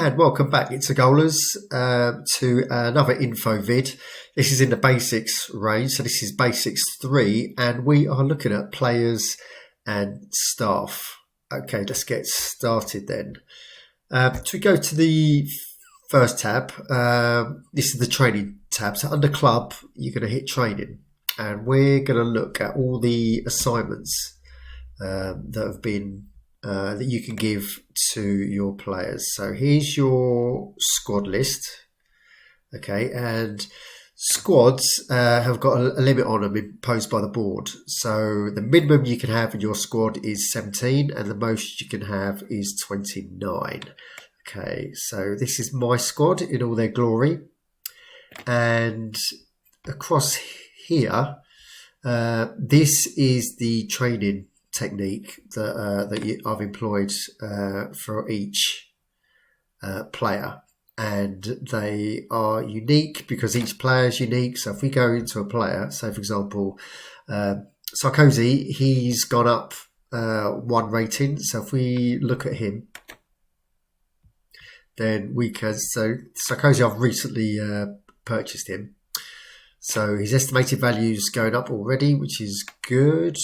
And welcome back, it's Goalers, to another info vid. This is in the basics range, so this is basics 3, and we are looking at players and staff. Okay, let's get started then. So we go to the first tab. This is the training tab. So under club, you're going to hit training, and we're going to look at all the assignments that have been that you can give to your players. So here's your squad list. Okay, and squads have got a limit on them imposed by the board. So the minimum you can have in your squad is 17 and the most you can have is 29. Okay, so this is my squad in all their glory. And across here, this is the training technique that I've employed for each player, and they are unique because each player is unique. So if we go into a player, so for example, Sarkozy, he's gone up 1 rating. So if we look at him, then we can. So Sarkozy, I've recently purchased him, so his estimated value is going up already, which is good.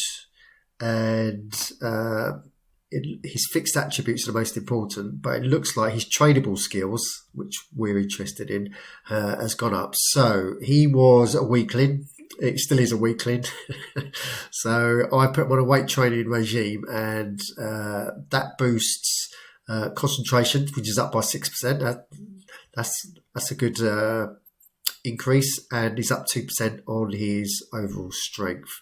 And his fixed attributes are the most important, but it looks like his tradable skills, which we're interested in, has gone up. So he was a weakling. It still is a weakling. So I put him on a weight training regime, and that boosts concentration, which is up by 6%. That's a good increase, and he's up 2% on his overall strength.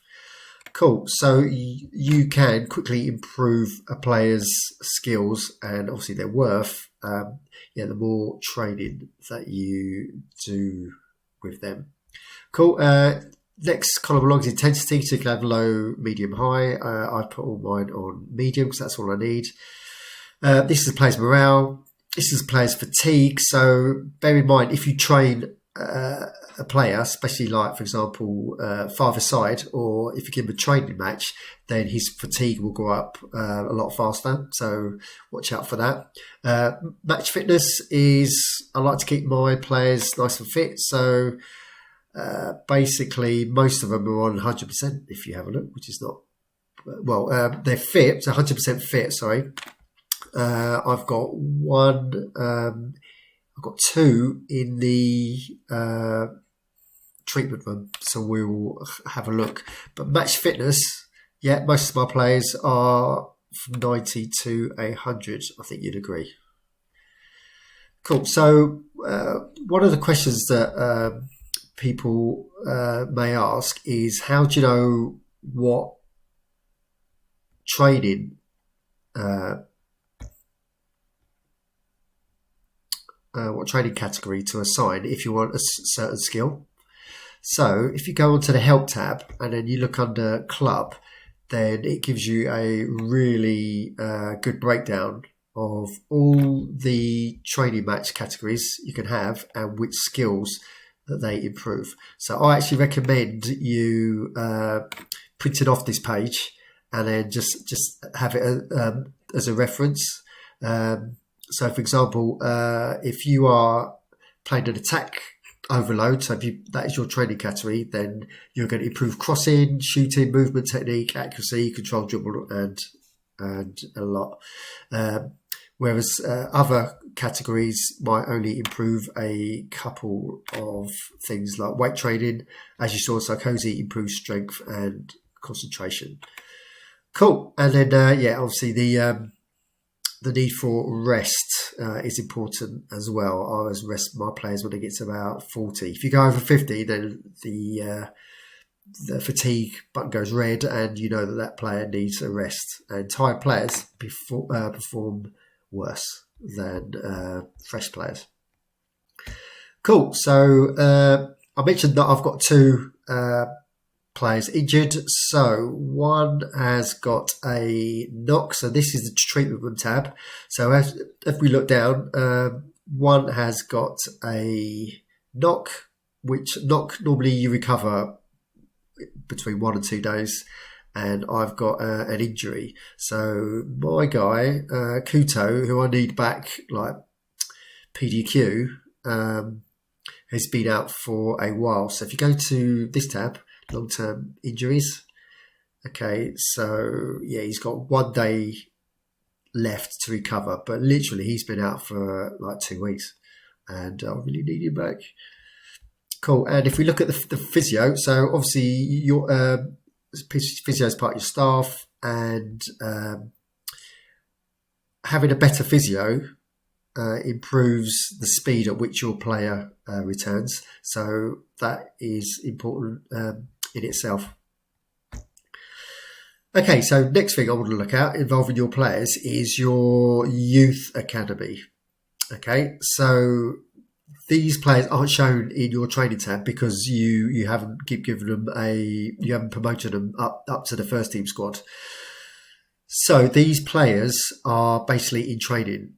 Cool. So you can quickly improve a player's skills and obviously their worth. The more training that you do with them. Cool. Next column along is intensity. So you can have low, medium, high. I put all mine on medium because that's all I need. This is players' morale. This is players' fatigue. So bear in mind, if you train a player, especially like, for example, 5-a-side, or if you give him a training match, then his fatigue will go up a lot faster. So watch out for that. Match fitness is, I like to keep my players nice and fit. So basically, most of them are on 100%, if you have a look, which is not, well, they're fit, so 100% fit, sorry. I've got I've got 2 in the treatment room, so we will have a look. But match fitness, yeah, most of my players are from 90 to 100. I think you'd agree. Cool. So one of the questions that people may ask is, how do you know what training what training category to assign if you want a certain skill? So if you go onto the help tab and then you look under club, then it gives you a really good breakdown of all the training match categories you can have and which skills that they improve. So I actually recommend you printing off this page and then just have it as a reference. So, for example, if you are playing an attack overload, so if that is your training category, then you're going to improve crossing, shooting, movement technique, accuracy, control, dribble, and a lot. Whereas other categories might only improve a couple of things, like weight training. As you saw, Sarkozy improves strength and concentration. Cool. And then, obviously the need for rest is important as well. I always rest my players when they get to about 40. If you go over 50, then the fatigue button goes red, and you know that player needs a rest. And tired players perform worse than fresh players. Cool. So I mentioned that I've got 2 players injured. So one has got a knock. So this is the treatment room tab. So if we look down, one has got a knock, which knock normally you recover between 1 and 2 days. And I've got an injury. So my guy, Kuto, who I need back like PDQ has been out for a while. So if you go to this tab, long-term injuries, okay, so yeah, he's got 1 day left to recover, but literally he's been out for like 2 weeks, and I really need him back. Cool. And if we look at the physio, so obviously your physio is part of your staff, and having a better physio improves the speed at which your player returns. So that is important in itself. Okay, so next thing I want to look at involving your players is your youth academy. Okay, so these players aren't shown in your training tab because you haven't given them you haven't promoted them up to the first team squad. So these players are basically in training.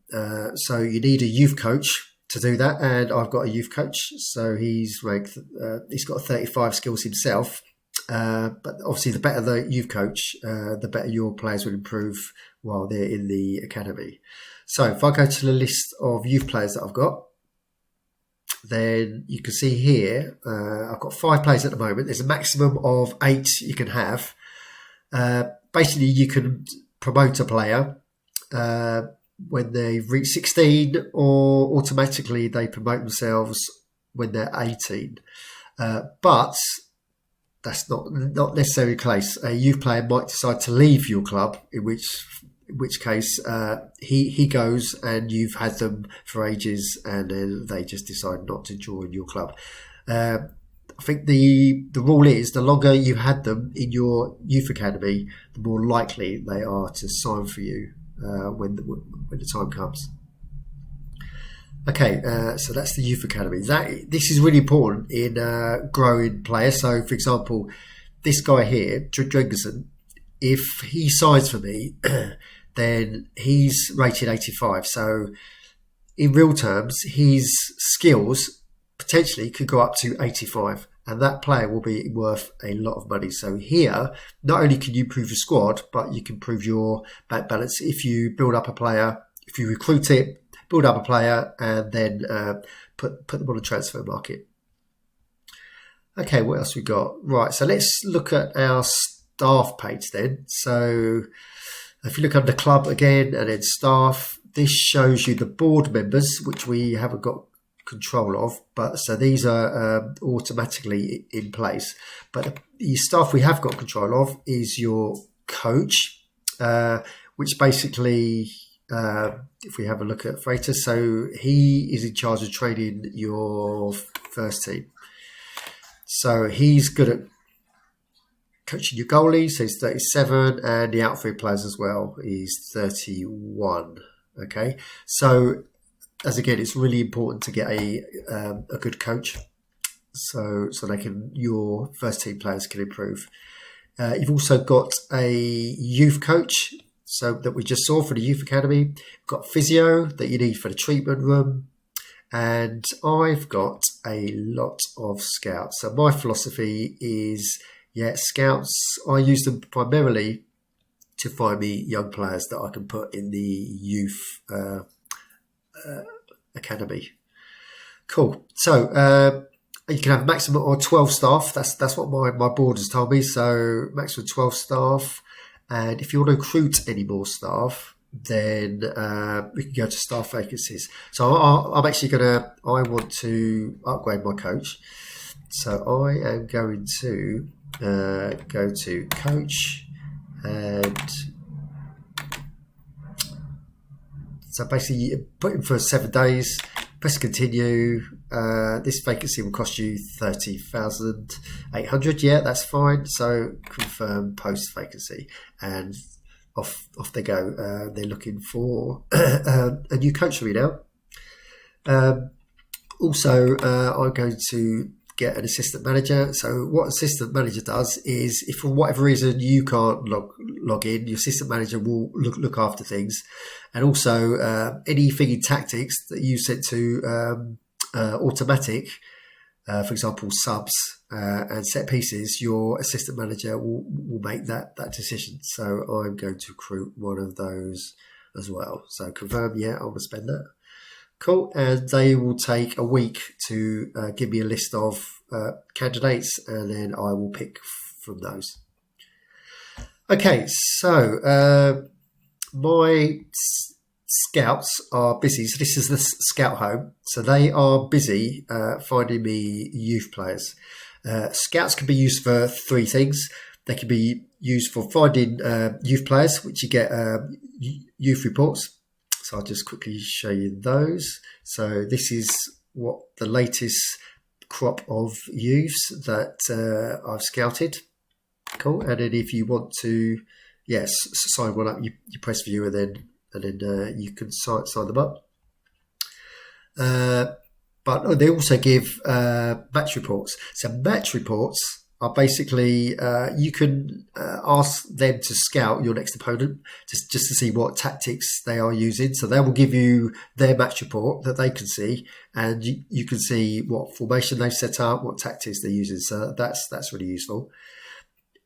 So you need a youth coach to do that, and I've got a youth coach. So he's ranked. He's got 35 skills himself. But obviously, the better the youth coach, the better your players will improve while they're in the academy. So if I go to the list of youth players that I've got, then you can see here, I've got 5 players at the moment. There's a maximum of 8 you can have. Basically, you can promote a player when they've reached 16, or automatically they promote themselves when they're 18. But that's not necessarily the case. A youth player might decide to leave your club, in which case he goes and you've had them for ages, and then they just decide not to join your club. I think the rule is the longer you've had them in your youth academy, the more likely they are to sign for you when the time comes. Okay, so that's the youth academy. This is really important in growing players. So, for example, this guy here, Drengerson, if he signs for me, then he's rated 85. So, in real terms, his skills potentially could go up to 85, and that player will be worth a lot of money. So here, not only can you improve your squad, but you can improve your bank balance if you build up a player, if you recruit it, build up a player, and then put them on the transfer market. Okay, what else we got? Right, so let's look at our staff page then. So if you look under club again and then staff, this shows you the board members, which we haven't got control of, but so these are automatically in place. But the staff we have got control of is your coach, which basically, if we have a look at Freitas, so he is in charge of training your first team. So he's good at coaching your goalies, so he's 37, and the outfield players as well, he's 31. Okay, so as again, it's really important to get a good coach, so your first team players can improve. You've also got a youth coach, so that we just saw for the youth academy. You've got physio that you need for the treatment room, and I've got a lot of scouts. So my philosophy is, scouts, I use them primarily to find me young players that I can put in the youth academy. Cool. So you can have a maximum of 12 staff. That's what my board has told me. So maximum 12 staff. And if you want to recruit any more staff, then we can go to staff vacancies. So I want to upgrade my coach. So I am going to go to coach, and so basically you put in for 7 days, press continue. This vacancy will cost you 30,800. Yeah, that's fine. So confirm post vacancy, and off they go. They're looking for a new coach for me now. Also, I'm going to get an assistant manager. So what assistant manager does is, if for whatever reason you can't log in, your assistant manager will look after things. And also anything in tactics that you set to automatic, for example subs and set pieces, your assistant manager will make that decision. So I'm going to recruit one of those as well. So confirm, I will spend that. Cool, and they will take a week to give me a list of candidates, and then I will pick from those. Okay, so my scouts are busy. So this is the scout home. So they are busy finding me youth players. Scouts can be used for three things. They can be used for finding youth players, which you get youth reports. So I'll just quickly show you those. So this is what the latest crop of youths that I've scouted. Cool. And then if you want to, yes, sign one up, you press view, and then you can sign them up. But they also give match reports. So match reports are basically you can ask them to scout your next opponent just to see what tactics they are using. So they will give you their match report that they can see, and you can see what formation they've set up, what tactics they're using. So that's really useful.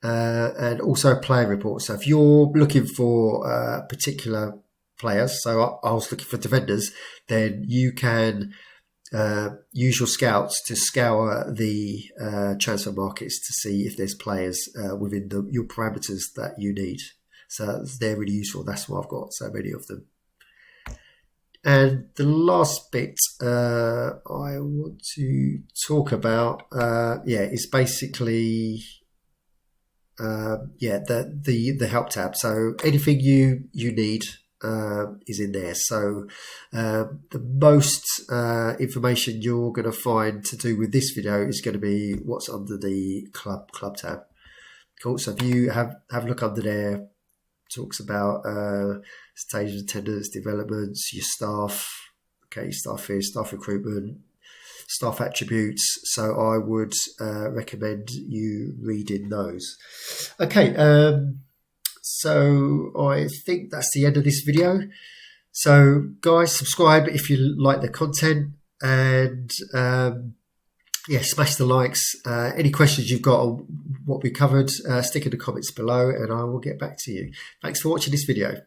And also a player report. So if you're looking for particular players, so I was looking for defenders, then you can use your scouts to scour the transfer markets to see if there's players within your parameters that you need. So they're really useful. That's why I've got so many of them. And the last bit I want to talk about, is basically the help tab. So anything you need is in there. So the most information you're going to find to do with this video is going to be what's under the club tab. Cool. So if you have a look under there, talks about stage of attendance, developments, your staff, okay, staff fees, staff recruitment, staff attributes. So I would recommend you reading those. Okay. So I think that's the end of this video. So guys, subscribe if you like the content, and smash the likes. Any questions you've got on what we covered, stick in the comments below, and I will get back to you. Thanks for watching this video.